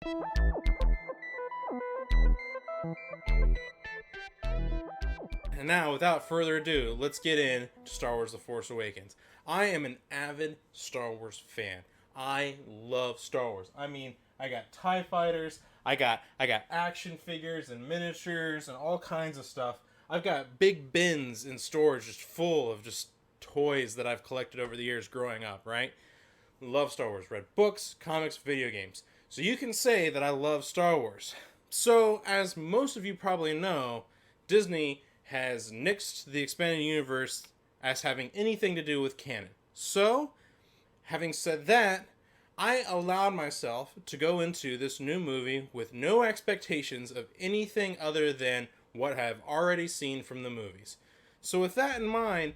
And now, without further ado, let's get in to Star Wars The Force Awakens. I am an avid Star Wars fan. I love Star Wars. I mean, I got TIE fighters, I got action figures and miniatures and all kinds of stuff. I've got big bins in storage just full of just toys that I've collected over the years growing up, right? Love Star Wars. Read books, comics, video games. So you can say that I love Star Wars. So, as most of you probably know, Disney has nixed the expanded universe as having anything to do with canon. So, having said that, I allowed myself to go into this new movie with no expectations of anything other than what I've already seen from the movies. So, with that in mind,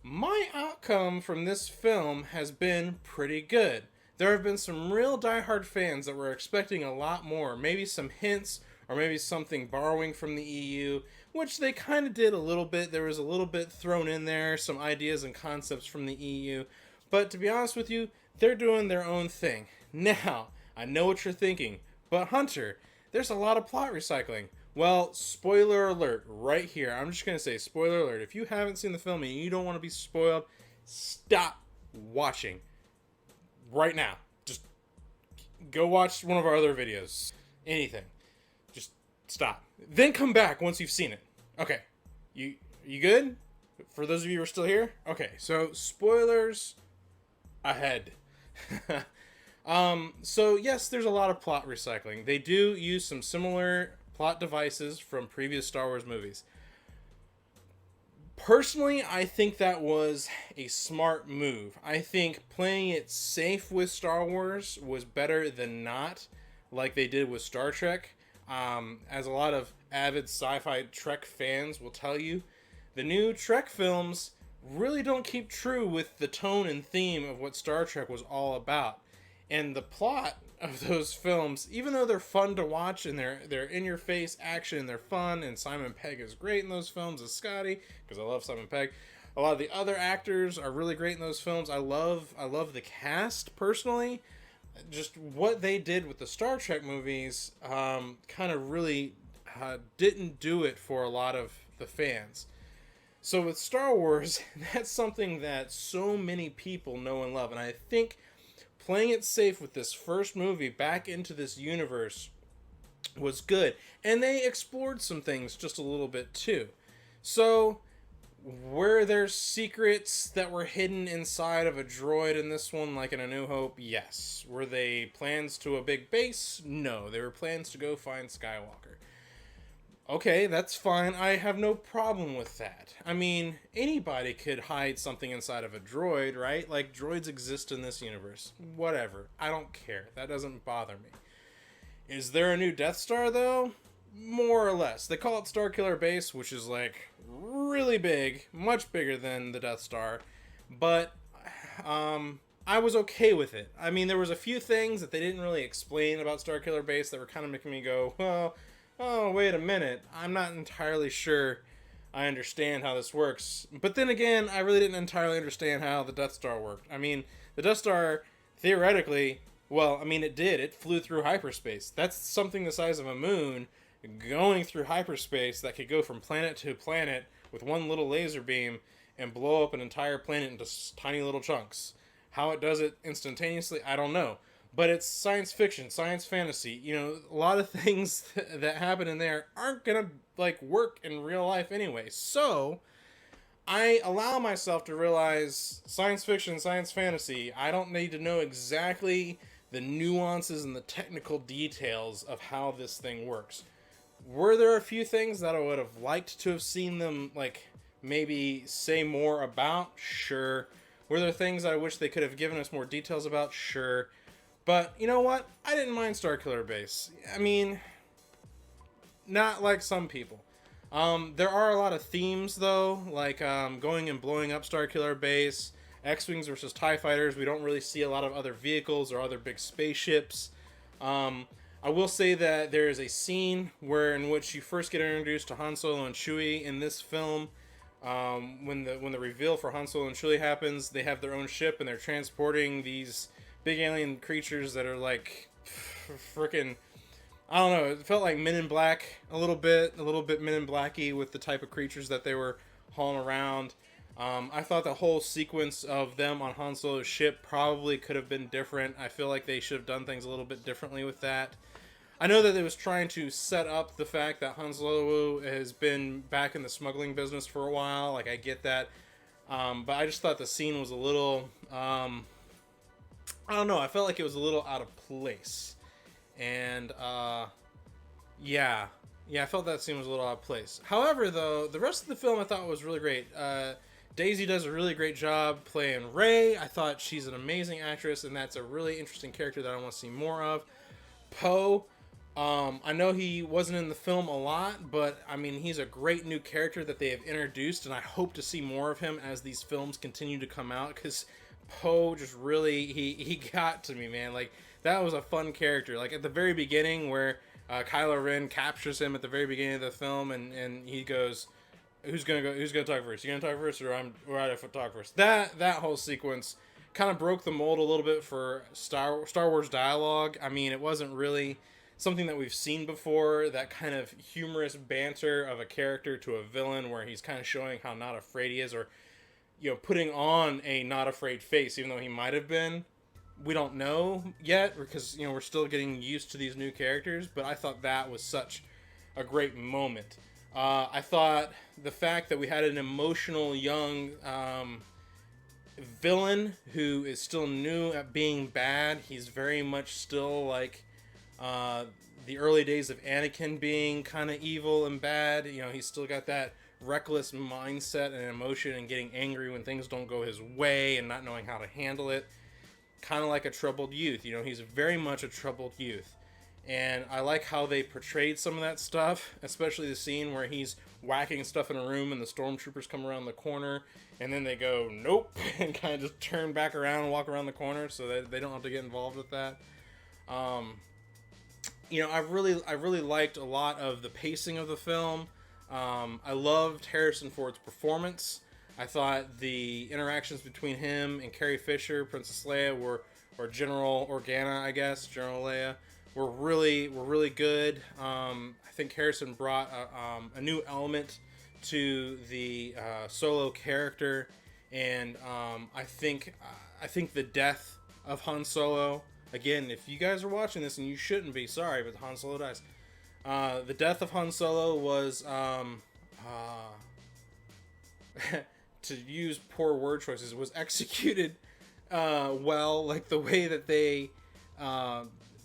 my outcome from this film has been pretty good. There have been some real diehard fans that were expecting a lot more, maybe some hints, or maybe something borrowing from the EU, which they kind of did a little bit. There was a little bit thrown in there, some ideas and concepts from the EU. But to be honest with you, they're doing their own thing. Now, I know what you're thinking, but Hunter, there's a lot of plot recycling. Well, spoiler alert right here. I'm just going to say spoiler alert. If you haven't seen the film and you don't want to be spoiled, stop watching right now. Just go watch one of our other videos. Anything. Just stop. Then come back once you've seen it. Okay. You good? For those of you who are still here? Okay, so spoilers ahead. So yes, there's a lot of plot recycling. They do use some similar plot devices from previous Star Wars movies. Personally, I think that was a smart move. I think playing it safe with Star Wars was better than not, like they did with Star Trek. As a lot of avid sci-fi Trek fans will tell you, the new Trek films really don't keep true with the tone and theme of what Star Trek was all about. And the plot of those films, even though they're fun to watch and they're in your face action, they're fun, and Simon Pegg is great in those films as Scotty, because I love Simon Pegg. A lot of the other actors are really great in those films. I love the cast personally. Just what they did with the Star Trek movies kind of really didn't do it for a lot of the fans. So with Star Wars, that's something that so many people know and love. And I think playing it safe with this first movie back into this universe was good. And they explored some things just a little bit too. So, were there secrets that were hidden inside of a droid in this one, like in A New Hope? Yes. Were they plans to a big base? No. They were plans to go find Skywalker. Okay, that's fine. I have no problem with that. I mean, anybody could hide something inside of a droid, right? Like, droids exist in this universe. Whatever. I don't care. That doesn't bother me. Is there a new Death Star, though? More or less. They call it Starkiller Base, which is, like, really big. Much bigger than the Death Star. But, I was okay with it. I mean, there was a few things that they didn't really explain about Starkiller Base that were kind of making me go, well, oh, wait a minute, I'm not entirely sure I understand how this works. But then again, I really didn't entirely understand how the Death Star worked. I mean, the Death Star, theoretically, well, I mean, it did. It flew through hyperspace. That's something the size of a moon going through hyperspace that could go from planet to planet with one little laser beam and blow up an entire planet into tiny little chunks. How it does it instantaneously, I don't know. But it's science fiction, science fantasy. You know, a lot of things that happen in there aren't going to, like, work in real life anyway. So, I allow myself to realize science fiction, science fantasy, I don't need to know exactly the nuances and the technical details of how this thing works. Were there a few things that I would have liked to have seen them, like, maybe say more about? Sure. Were there things I wish they could have given us more details about? Sure. But, you know what? I didn't mind Starkiller Base. I mean, not like some people. There are a lot of themes, though, like going and blowing up Starkiller Base, X-Wings versus TIE Fighters. We don't really see a lot of other vehicles or other big spaceships. I will say that there is a scene in which you first get introduced to Han Solo and Chewie in this film. When the reveal for Han Solo and Chewie happens, they have their own ship and they're transporting these big alien creatures that are like freaking, I don't know. It felt like Men in Black a little bit Men in Blacky with the type of creatures that they were hauling around. I thought the whole sequence of them on Han Solo's ship probably could have been different. I feel like they should have done things a little bit differently with that. I know that it was trying to set up the fact that Han Solo has been back in the smuggling business for a while. Like, I get that. But I just thought the scene was a little, I don't know. I felt like it was a little out of place. And, yeah. Yeah, I felt that scene was a little out of place. However, though, the rest of the film I thought was really great. Daisy does a really great job playing Rey. I thought she's an amazing actress, and that's a really interesting character that I want to see more of. Poe, I know he wasn't in the film a lot, but I mean, he's a great new character that they have introduced, and I hope to see more of him as these films continue to come out, because Poe just really, he got to me, man. Like, that was a fun character. Like, at the very beginning where Kylo Ren captures him at the very beginning of the film, and he goes, Who's gonna talk first? You gonna talk first, or I have to talk first? That whole sequence kind of broke the mold a little bit for Star Wars dialogue. I mean, it wasn't really something that we've seen before. That kind of humorous banter of a character to a villain, where he's kind of showing how not afraid he is, or putting on a not afraid face, even though he might have been. We don't know yet, because we're still getting used to these new characters. But I thought that was such a great moment. I thought the fact that we had an emotional young villain who is still new at being bad. He's very much still like the early days of Anakin being kind of evil and bad. He's still got that reckless mindset and emotion and getting angry when things don't go his way and not knowing how to handle it. Kind of like a troubled youth. He's very much a troubled youth. And I like how they portrayed some of that stuff, especially the scene where he's whacking stuff in a room and the stormtroopers come around the corner, and then they go, nope, and kind of just turn back around and walk around the corner so that they don't have to get involved with that. I really liked a lot of the pacing of the film. I loved Harrison Ford's performance. I thought the interactions between him and Carrie Fisher, Princess Leia, or General Organa, I guess, General Leia, were really good. I think Harrison brought a new element to the Solo character, and I think the death of Han Solo. Again, if you guys are watching this, and you shouldn't be, sorry, but Han Solo dies. The death of Han Solo was to use poor word choices, was executed well. Like, the way that they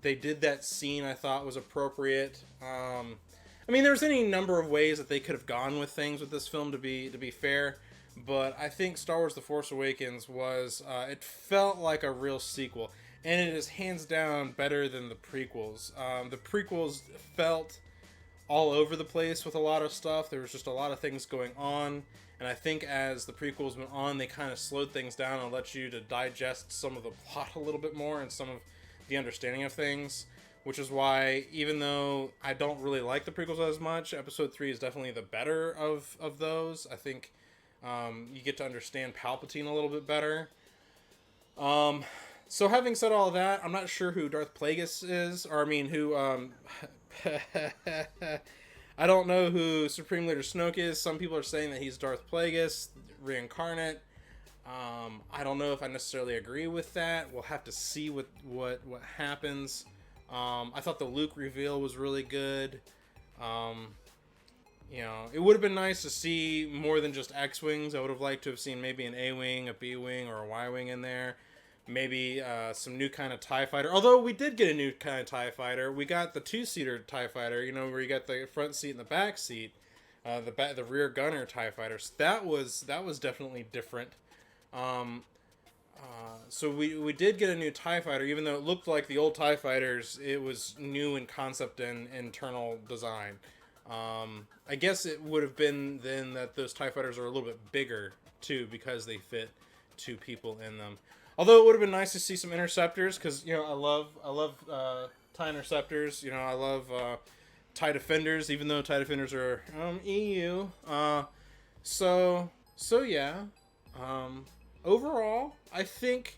did that scene, I thought was appropriate. I mean, there's any number of ways that they could have gone with things with this film, to be fair, but I think Star Wars: The Force Awakens was it felt like a real sequel, and it is hands down better than the prequels. The prequels felt all over the place with a lot of stuff. There was just a lot of things going on, and I think as the prequels went on, they kind of slowed things down and let you to digest some of the plot a little bit more and some of the understanding of things, which is why, even though I don't really like the prequels as much, Episode 3 is definitely the better of those. I think you get to understand Palpatine a little bit better. So having said all of that, I'm not sure who Darth Plagueis is, or I mean who I don't know who Supreme Leader Snoke is. Some people are saying that he's Darth Plagueis reincarnate. I don't know if I necessarily agree with that. We'll have to see what happens. I thought the Luke reveal was really good. It would have been nice to see more than just X-Wings. I would have liked to have seen maybe an A-Wing, a B-Wing, or a Y-Wing in there. Maybe some new kind of TIE fighter. Although we did get a new kind of TIE fighter. We got the two-seater TIE fighter, where you got the front seat and the back seat. The rear gunner TIE fighter. So that was definitely different. So we did get a new TIE fighter, even though it looked like the old TIE fighters. It was new in concept and internal design. I guess it would have been then that those TIE fighters are a little bit bigger too, because they fit two people in them. Although it would have been nice to see some interceptors, because I love TIE interceptors. I love TIE defenders, even though TIE defenders are EU. So yeah. Overall, I think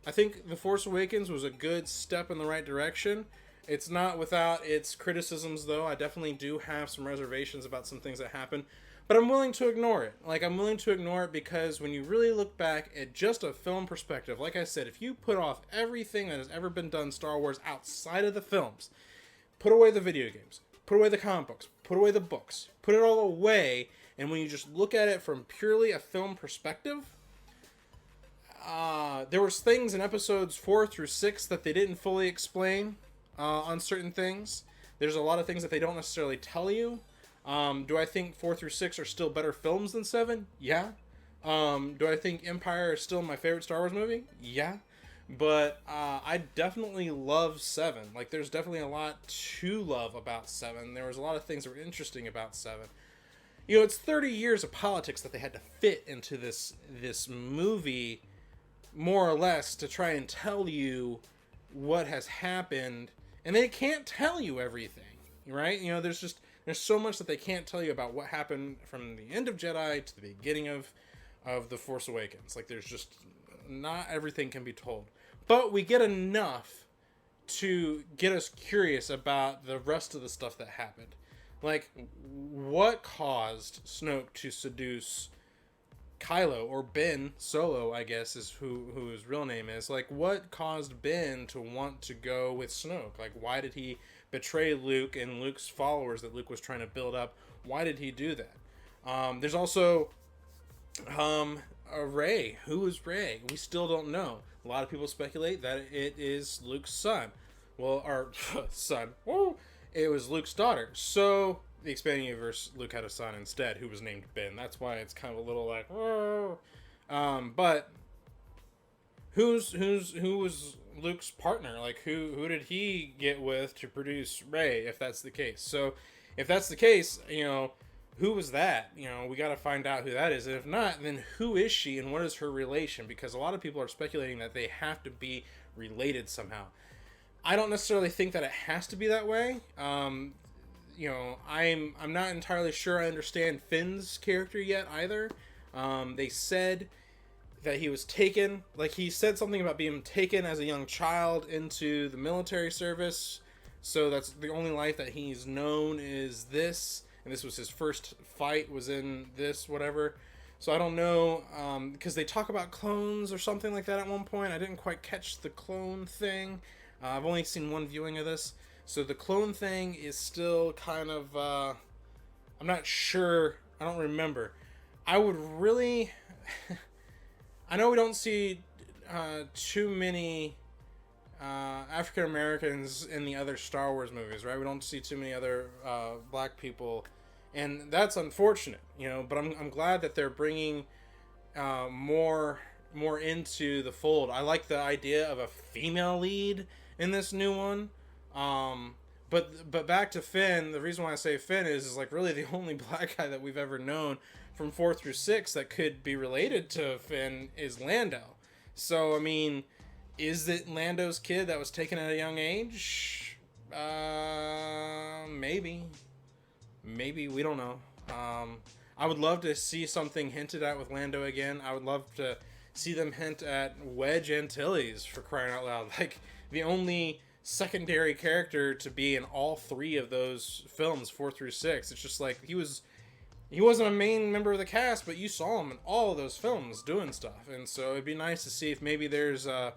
I think The Force Awakens was a good step in the right direction. It's not without its criticisms, though. I definitely do have some reservations about some things that happen, but I'm willing to ignore it. Like, I'm willing to ignore it because when you really look back at just a film perspective, like I said, if you put off everything that has ever been done Star Wars outside of the films, put away the video games, put away the comic books, put away the books, put it all away, and when you just look at it from purely a film perspective, there was things in episodes 4 through 6 that they didn't fully explain on certain things. There's a lot of things that they don't necessarily tell you. Do I think 4 through 6 are still better films than 7? Yeah. Do I think Empire is still my favorite Star Wars movie? Yeah. But I definitely love 7. Like, there's definitely a lot to love about 7. There was a lot of things that were interesting about 7. You know, it's 30 years of politics that they had to fit into this movie, more or less, to try and tell you what has happened, and they can't tell you everything, right? You know, there's so much that they can't tell you about what happened from the end of Jedi to the beginning of The Force Awakens. Like, there's just not everything can be told, but we get enough to get us curious about the rest of the stuff that happened. Like, what caused Snoke to seduce Kylo, or Ben Solo, I guess is who his real name is. Like, what caused Ben to want to go with Snoke? Like, why did he betray Luke and Luke's followers that Luke was trying to build up? Why did he do that? There's also Rey. Who is Rey? We still don't know. A lot of people speculate that it is Luke's son. Well, our son. Woo! It was Luke's daughter. So the expanding universe, Luke had a son instead who was named Ben. That's why it's kind of a little like, whoa. But who was Luke's partner? Like, who did he get with to produce Rey? If that's the case, so if that's the case, you know, who was that? You know, we got to find out who that is. And if not, then who is she and what is her relation? Because a lot of people are speculating that they have to be related somehow. I don't necessarily think that it has to be that way. You know, I'm not entirely sure I understand Finn's character yet either. They said that he was taken, like he said something about being taken as a young child into the military service. So that's the only life that he's known is this. And this was his first fight was in this, whatever. So I don't know, because they talk about clones or something like that at one point. I didn't quite catch the clone thing. I've only seen one viewing of this. So the clone thing is still kind of, I'm not sure. I don't remember. I would really, I know we don't see too many African Americans in the other Star Wars movies, right? We don't see too many other black people, and that's unfortunate, you know. But I'm glad that they're bringing more into the fold. I like the idea of a female lead in this new one. But back to Finn. The reason why I say Finn is like really the only black guy that we've ever known from 4 through 6 that could be related to Finn is Lando. So I mean, is it Lando's kid that was taken at a young age? Maybe we don't know. I would love to see something hinted at with Lando again. I would love to see them hint at Wedge Antilles, for crying out loud. Like, the only secondary character to be in all 3 of those films, 4 through 6. It's just like he wasn't a main member of the cast, but you saw him in all of those films doing stuff. And so it'd be nice to see if maybe there's a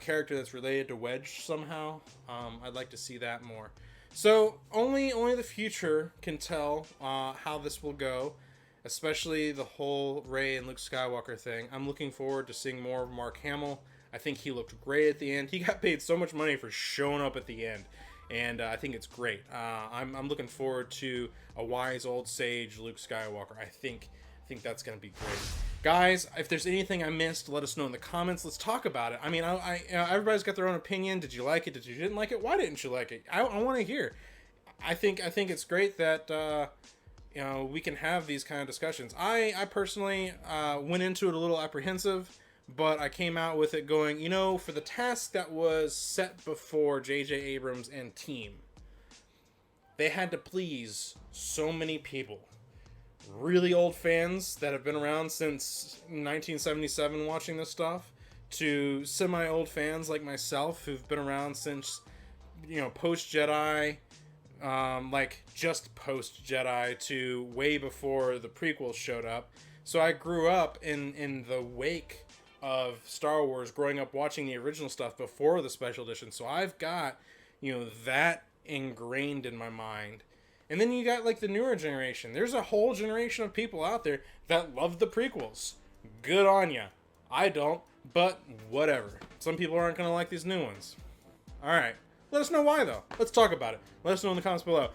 character that's related to Wedge somehow. I'd like to see that more. So only the future can tell how this will go, especially the whole Rey and Luke Skywalker thing. I'm looking forward to seeing more of Mark Hamill. I think he looked great at the end. He got paid so much money for showing up at the end, and I think it's great. I'm looking forward to a wise old sage Luke Skywalker. I think that's going to be great. Guys, if there's anything I missed, let us know in the comments. Let's talk about it. I mean, everybody's got their own opinion. Did you like it? Did you didn't like it? Why didn't you like it? I want to hear. I think it's great that we can have these kind of discussions. I personally went into it a little apprehensive, but I came out with it going, for the task that was set before JJ Abrams and team, they had to please so many people. Really old fans that have been around since 1977 watching this stuff, to semi-old fans like myself who've been around since, post-Jedi, like just post-Jedi to way before the prequels showed up. So I grew up in the wake of Star Wars, growing up watching the original stuff before the special edition. So I've got, that ingrained in my mind. And then you got like the newer generation. There's a whole generation of people out there that love the prequels. Good on ya. I don't, but whatever. Some people aren't going to like these new ones. All right. Let us know why, though. Let's talk about it. Let us know in the comments below.